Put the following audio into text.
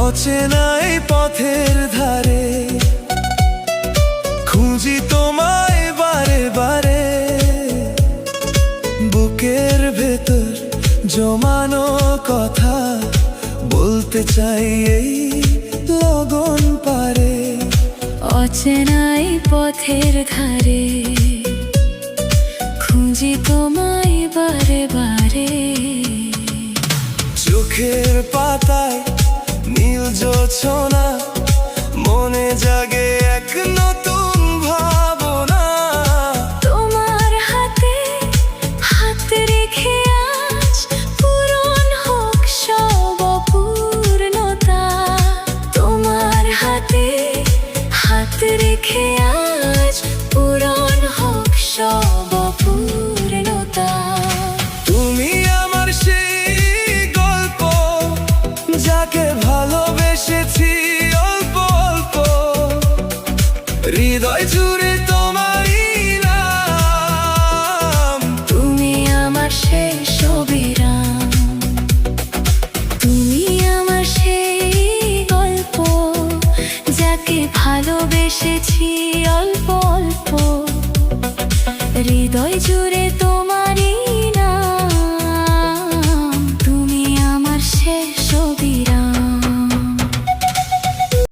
অচেনাই পথের ধারে খুঁজি তোমায় বারে বারে, বুকের ভেতর জমানো কথা বলতে চাই এই লগন পারে। অচেনাই পথের ধারে খুঁজি তোমায় বারে বারে, চোখের পাতায় নীল জোছনা, মনে জাগে এক নতুন ভাবনা। তোমার হাতে হাত রেখে আজ পূরণ হোক সব অপূর্ণতা। তোমার হাতে হাত রেখে আজ পূরণ হোক সব অপূর্ণতা। তুমি আমার সেই গল্প, যাকে ভালোবেসেছি অল্প অল্প, হৃদয় জুড়ে তোমারই নাম। তুমি আমার শেষ অবিরাম, তুমি আমার সেই গল্প, যাকে ভালোবেসেছি অল্প অল্প, হৃদয় জুড়ে তোমার